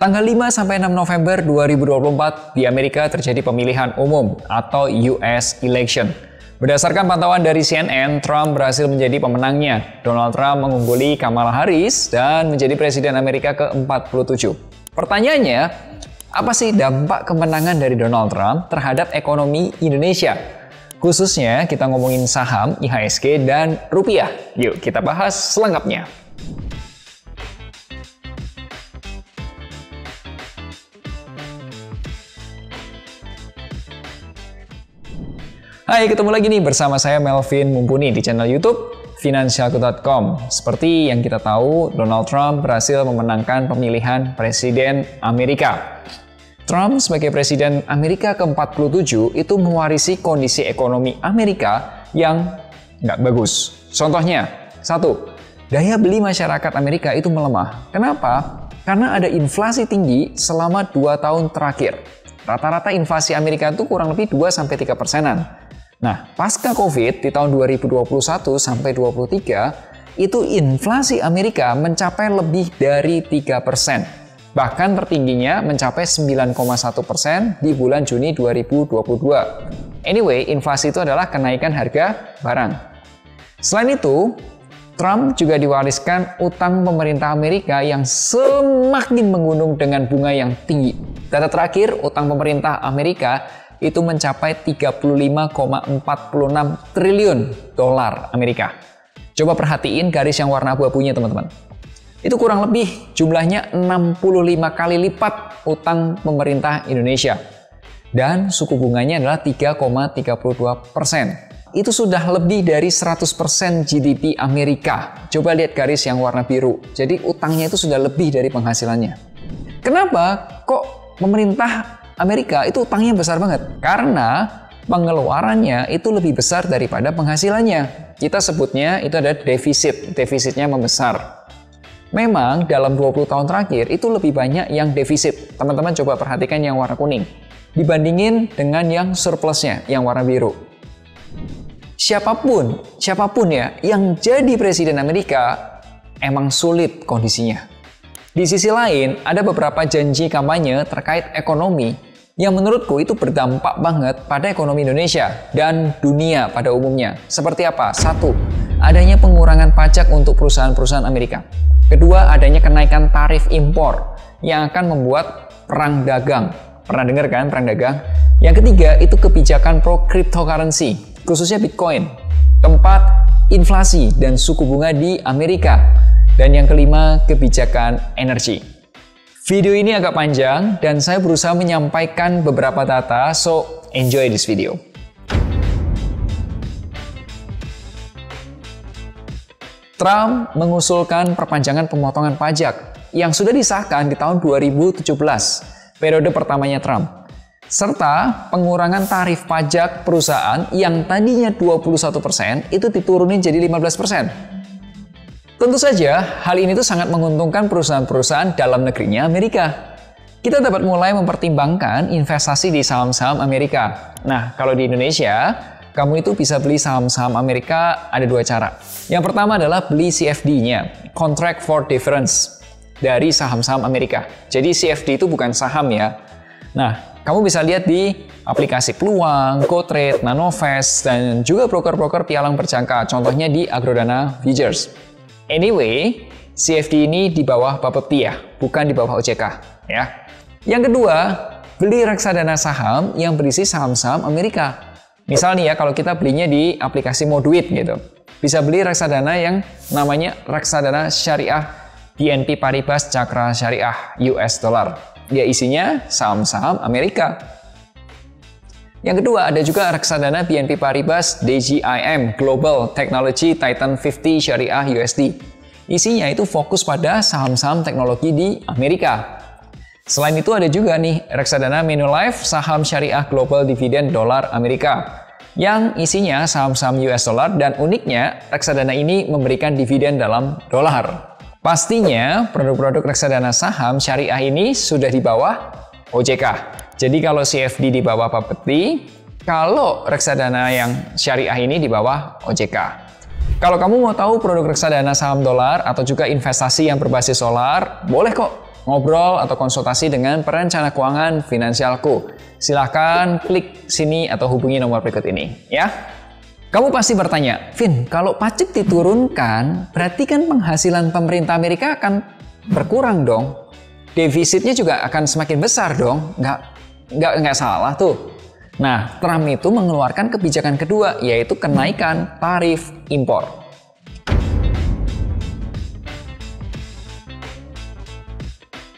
Tanggal 5-6 November 2024 di Amerika terjadi pemilihan umum atau US election. Berdasarkan pantauan dari CNN, Trump berhasil menjadi pemenangnya. Donald Trump mengungguli Kamala Harris dan menjadi Presiden Amerika ke-47. Pertanyaannya, apa sih dampak kemenangan dari Donald Trump terhadap ekonomi Indonesia? Khususnya kita ngomongin saham, IHSG, dan rupiah. Yuk kita bahas selengkapnya. Hai, ketemu lagi nih bersama saya Melvin Mumpuni di channel YouTube Finansialku.com. Seperti yang kita tahu, Donald Trump berhasil memenangkan pemilihan Presiden Amerika. Trump sebagai Presiden Amerika ke-47 itu mewarisi kondisi ekonomi Amerika yang nggak bagus. Contohnya, 1. Daya beli masyarakat Amerika itu melemah. Kenapa? Karena ada inflasi tinggi selama 2 tahun terakhir. Rata-rata inflasi Amerika itu kurang lebih 2-3%. Nah, pasca COVID di tahun 2021 sampai 2023, itu inflasi Amerika mencapai lebih dari 3%. Bahkan tertingginya mencapai 9,1% di bulan Juni 2022. Anyway, inflasi itu adalah kenaikan harga barang. Selain itu, Trump juga diwariskan utang pemerintah Amerika yang semakin menggunung dengan bunga yang tinggi. Data terakhir, utang pemerintah Amerika itu mencapai 35,46 triliun dolar Amerika. Coba perhatiin garis yang warna abu-abunya, teman-teman. Itu kurang lebih jumlahnya 65 kali lipat utang pemerintah Indonesia. Dan suku bunganya adalah 3,32%. Itu sudah lebih dari 100% GDP Amerika. Coba lihat garis yang warna biru. Jadi utangnya itu sudah lebih dari penghasilannya. Kenapa kok pemerintah Amerika itu utangnya besar banget? Karena pengeluarannya itu lebih besar daripada penghasilannya. Kita sebutnya itu ada defisit. Defisitnya membesar. Memang dalam 20 tahun terakhir itu lebih banyak yang defisit. Teman-teman coba perhatikan yang warna kuning. Dibandingin dengan yang surplusnya, yang warna biru. Siapapun ya yang jadi Presiden Amerika emang sulit kondisinya. Di sisi lain, ada beberapa janji kampanye terkait ekonomi yang menurutku itu berdampak banget pada ekonomi Indonesia dan dunia pada umumnya. Seperti apa? 1. Adanya pengurangan pajak untuk perusahaan-perusahaan Amerika. Kedua, adanya kenaikan tarif impor yang akan membuat perang dagang. Pernah dengar kan perang dagang? Yang ketiga, itu kebijakan pro cryptocurrency, khususnya Bitcoin. Keempat, inflasi dan suku bunga di Amerika. Dan yang kelima, kebijakan energi. Video ini agak panjang dan saya berusaha menyampaikan beberapa data, so enjoy this video. Trump mengusulkan perpanjangan pemotongan pajak yang sudah disahkan di tahun 2017, periode pertamanya Trump. Serta pengurangan tarif pajak perusahaan yang tadinya 21% itu diturunin jadi 15%. Tentu saja, hal ini tuh sangat menguntungkan perusahaan-perusahaan dalam negerinya Amerika. Kita dapat mulai mempertimbangkan investasi di saham-saham Amerika. Nah, kalau di Indonesia, kamu itu bisa beli saham-saham Amerika ada 2 cara. Yang pertama adalah beli CFD-nya, Contract for Difference, dari saham-saham Amerika. Jadi CFD itu bukan saham ya. Nah, kamu bisa lihat di aplikasi Peluang, GoTrade, Nanovest, dan juga broker-broker pialang berjangka. Contohnya di Agrodana Futures. Anyway, CFD ini di bawah Bapepti ya, bukan di bawah OJK ya. Yang kedua, beli reksadana saham yang berisi saham-saham Amerika. Misalnya ya, kalau kita belinya di aplikasi Moduit gitu, bisa beli reksadana yang namanya reksadana syariah BNP Paribas Cakra Syariah US Dollar. Dia isinya saham-saham Amerika. Yang kedua, ada juga reksadana BNP Paribas DGIM Global Technology Titan 50 Syariah USD. Isinya itu fokus pada saham-saham teknologi di Amerika. Selain itu ada juga nih reksadana Manulife Saham Syariah Global Dividend Dolar Amerika yang isinya saham-saham US Dollar, dan uniknya reksadana ini memberikan dividen dalam dolar. Pastinya produk-produk reksadana saham syariah ini sudah di bawah OJK. Jadi kalau CFD di bawah Bapepti, kalau reksadana yang syariah ini di bawah OJK. Kalau kamu mau tahu produk reksadana saham dolar atau juga investasi yang berbasis solar, boleh kok. ngobrol atau konsultasi dengan perencana keuangan Finansialku, silahkan klik sini atau hubungi nomor berikut ini ya. Kamu pasti bertanya, Vin, kalau pajak diturunkan, berarti kan penghasilan pemerintah Amerika akan berkurang dong. Defisitnya juga akan semakin besar dong. Nggak salah tuh. Nah, Trump itu mengeluarkan kebijakan kedua, yaitu kenaikan tarif impor.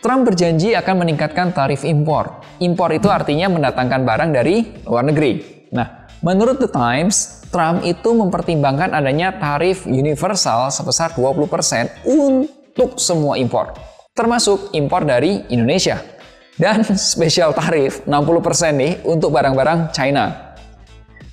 Trump berjanji akan meningkatkan tarif impor. Impor itu artinya mendatangkan barang dari luar negeri. Nah, menurut The Times, Trump itu mempertimbangkan adanya tarif universal sebesar 20% untuk semua impor, termasuk impor dari Indonesia. Dan spesial tarif 60% nih untuk barang-barang China.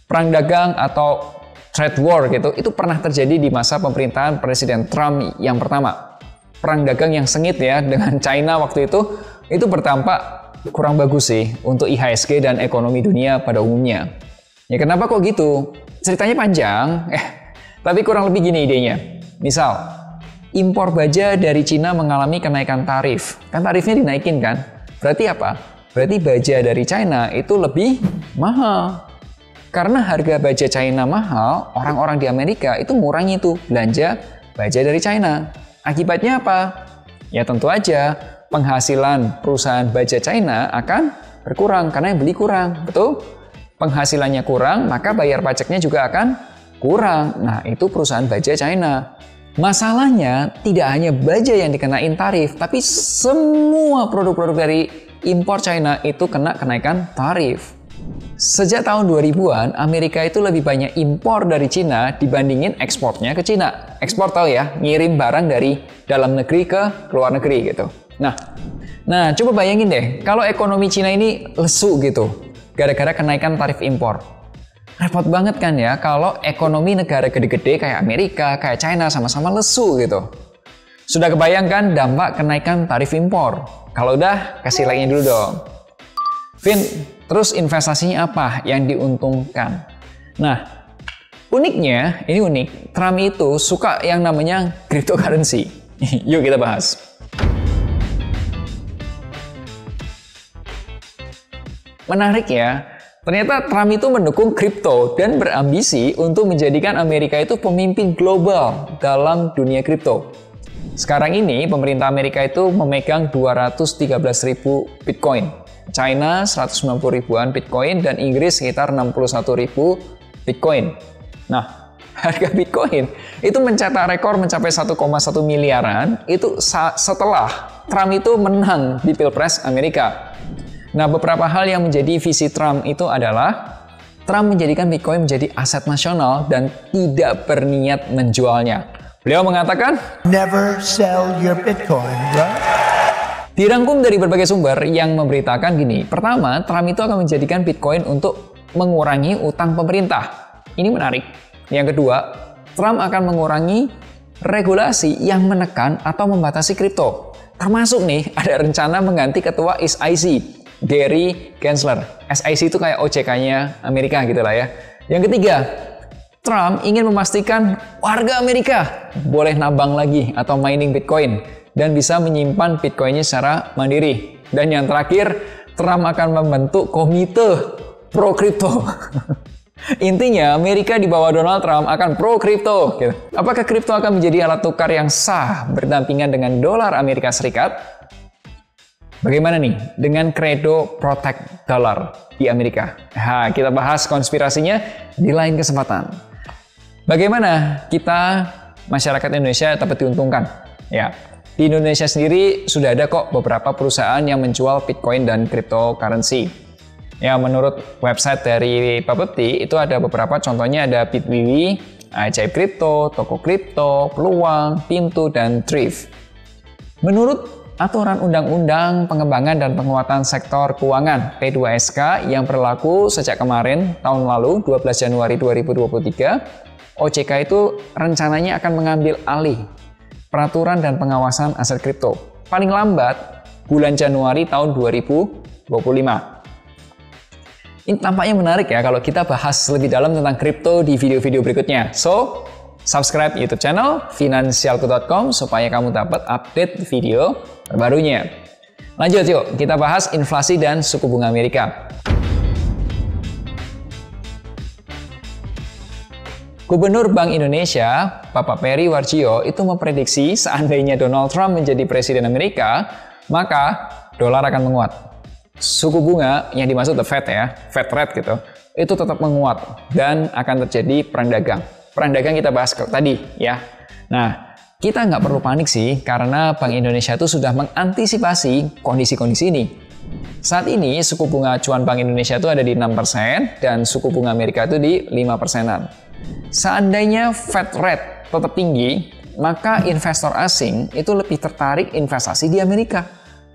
Perang dagang atau trade war gitu, itu pernah terjadi di masa pemerintahan Presiden Trump yang pertama. Perang dagang yang sengit ya dengan China waktu itu berdampak kurang bagus sih untuk IHSG dan ekonomi dunia pada umumnya. Ya kenapa kok gitu? Ceritanya panjang, tapi kurang lebih gini idenya. Misal, impor baja dari Cina mengalami kenaikan tarif. Kan tarifnya dinaikin kan? Berarti apa? Berarti baja dari China itu lebih mahal. Karena harga baja China mahal, orang-orang di Amerika itu ngurangi tuh belanja baja dari China. Akibatnya apa? Ya tentu aja penghasilan perusahaan baja China akan berkurang karena yang beli kurang, betul? Penghasilannya kurang, maka bayar pajaknya juga akan kurang. Nah, itu perusahaan baja China. Masalahnya tidak hanya baja yang dikenain tarif, tapi semua produk-produk dari impor China itu kena kenaikan tarif. Sejak tahun 2000-an, Amerika itu lebih banyak impor dari Cina dibandingin ekspornya ke Cina. Ekspor tahu ya, ngirim barang dari dalam negeri ke luar negeri gitu. Nah, coba bayangin deh, kalau ekonomi Cina ini lesu gitu, gara-gara kenaikan tarif impor. Repot banget kan ya kalau ekonomi negara gede-gede kayak Amerika, kayak China sama-sama lesu gitu. Sudah kebayangkan dampak kenaikan tarif impor? Kalau udah, kasih like-nya dulu dong. Vin, terus investasinya apa yang diuntungkan? Nah, uniknya, ini unik, Trump itu suka yang namanya cryptocurrency. Yuk kita bahas. Menarik ya. Ternyata Trump itu mendukung kripto dan berambisi untuk menjadikan Amerika itu pemimpin global dalam dunia kripto. Sekarang ini pemerintah Amerika itu memegang 213.000 Bitcoin, China 190 ribuan Bitcoin, dan Inggris sekitar 61.000 Bitcoin. Nah, harga Bitcoin itu mencetak rekor mencapai 1,1 miliaran itu setelah Trump itu menang di Pilpres Amerika. Nah, beberapa hal yang menjadi visi Trump itu adalah Trump menjadikan Bitcoin menjadi aset nasional dan tidak berniat menjualnya. Beliau mengatakan, never sell your Bitcoin, right? Dirangkum dari berbagai sumber yang memberitakan gini. Pertama, Trump itu akan menjadikan Bitcoin untuk mengurangi utang pemerintah. Ini menarik. Yang kedua, Trump akan mengurangi regulasi yang menekan atau membatasi kripto. Termasuk nih, ada rencana mengganti ketua SEC, Gary Gensler. SEC itu kayak OJK-nya Amerika gitu lah ya. Yang ketiga, Trump ingin memastikan warga Amerika boleh nambang lagi atau mining Bitcoin dan bisa menyimpan Bitcoin-nya secara mandiri. Dan yang terakhir, Trump akan membentuk komite pro kripto. Intinya, Amerika di bawah Donald Trump akan pro kripto. Gitu. Apakah kripto akan menjadi alat tukar yang sah berdampingan dengan dolar Amerika Serikat? Bagaimana nih dengan kredo Protect Dollar di Amerika? Nah, kita bahas konspirasinya di lain kesempatan. Bagaimana kita masyarakat Indonesia dapat diuntungkan? Ya, di Indonesia sendiri sudah ada kok beberapa perusahaan yang menjual Bitcoin dan cryptocurrency. Ya, menurut website dari Bapepti itu ada beberapa, contohnya ada Bitwiwi, Ajaib Kripto, Toko Kripto, Peluang, Pintu, dan Thrift. Menurut Aturan Undang-Undang Pengembangan dan Penguatan Sektor Keuangan P2SK yang berlaku sejak kemarin tahun lalu 12 Januari 2023, OJK itu rencananya akan mengambil alih peraturan dan pengawasan aset kripto paling lambat bulan Januari tahun 2025. Ini tampaknya menarik ya kalau kita bahas lebih dalam tentang kripto di video-video berikutnya. So, subscribe YouTube channel finansialku.com supaya kamu dapat update video terbarunya. Lanjut yuk, kita bahas inflasi dan suku bunga Amerika. Gubernur Bank Indonesia, Bapak Peri Warjio, itu memprediksi seandainya Donald Trump menjadi presiden Amerika, maka dolar akan menguat. Suku bunga yang dimaksud the Fed ya, Fed rate gitu, itu tetap menguat dan akan terjadi perang dagang. Perang dagang kita bahas tadi ya. Nah, kita nggak perlu panik sih karena Bank Indonesia itu sudah mengantisipasi kondisi-kondisi ini. Saat ini suku bunga acuan Bank Indonesia itu ada di 6% dan suku bunga Amerika itu di 5%-an. Seandainya Fed rate tetap tinggi, maka investor asing itu lebih tertarik investasi di Amerika.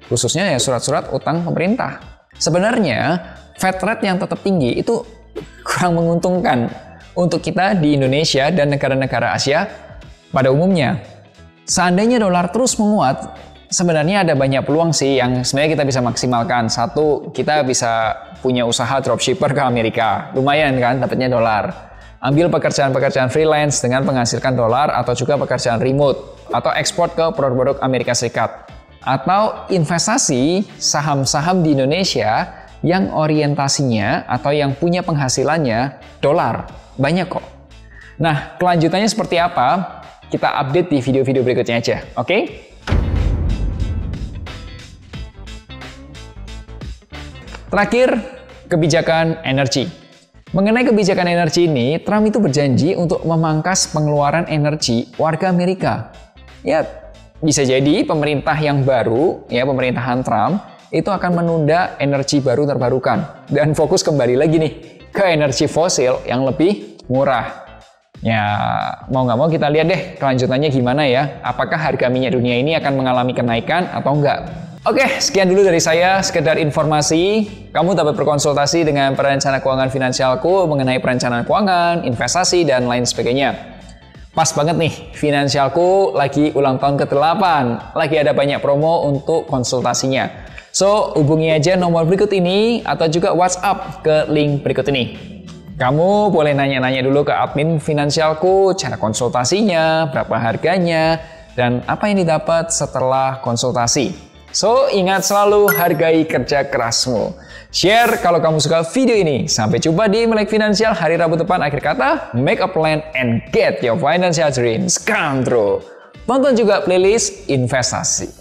Khususnya ya surat-surat utang pemerintah. Sebenarnya Fed rate yang tetap tinggi itu kurang menguntungkan untuk kita di Indonesia dan negara-negara Asia pada umumnya. Seandainya dolar terus menguat, sebenarnya ada banyak peluang sih yang sebenarnya kita bisa maksimalkan. Satu, kita bisa punya usaha dropshipper ke Amerika. Lumayan kan dapatnya dolar. Ambil pekerjaan-pekerjaan freelance dengan menghasilkan dolar atau juga pekerjaan remote atau ekspor ke produk-produk Amerika Serikat. Atau investasi saham-saham di Indonesia yang orientasinya atau yang punya penghasilannya dolar. Banyak kok. Nah, kelanjutannya seperti apa? Kita update di video-video berikutnya aja, oke? Terakhir, kebijakan energi. Mengenai kebijakan energi ini, Trump itu berjanji untuk memangkas pengeluaran energi warga Amerika. Ya, bisa jadi pemerintah yang baru, ya pemerintahan Trump, itu akan menunda energi baru terbarukan. Dan fokus kembali lagi nih ke energi fosil yang lebih murah. Ya, mau nggak mau kita lihat deh kelanjutannya gimana ya. Apakah harga minyak dunia ini akan mengalami kenaikan atau enggak? Oke, sekian dulu dari saya, sekedar informasi. Kamu dapat berkonsultasi dengan perencana keuangan finansialku mengenai perencanaan keuangan, investasi, dan lain sebagainya. Pas banget nih, finansialku lagi ulang tahun ke-8. Lagi ada banyak promo untuk konsultasinya. So, hubungi aja nomor berikut ini atau juga WhatsApp ke link berikut ini. Kamu boleh nanya-nanya dulu ke admin finansialku, cara konsultasinya, berapa harganya, dan apa yang didapat setelah konsultasi. So, ingat selalu hargai kerja kerasmu. Share kalau kamu suka video ini. Sampai jumpa di Melek Finansial hari Rabu depan. Akhir kata, make a plan and get your financial dreams come true. Tonton juga playlist investasi.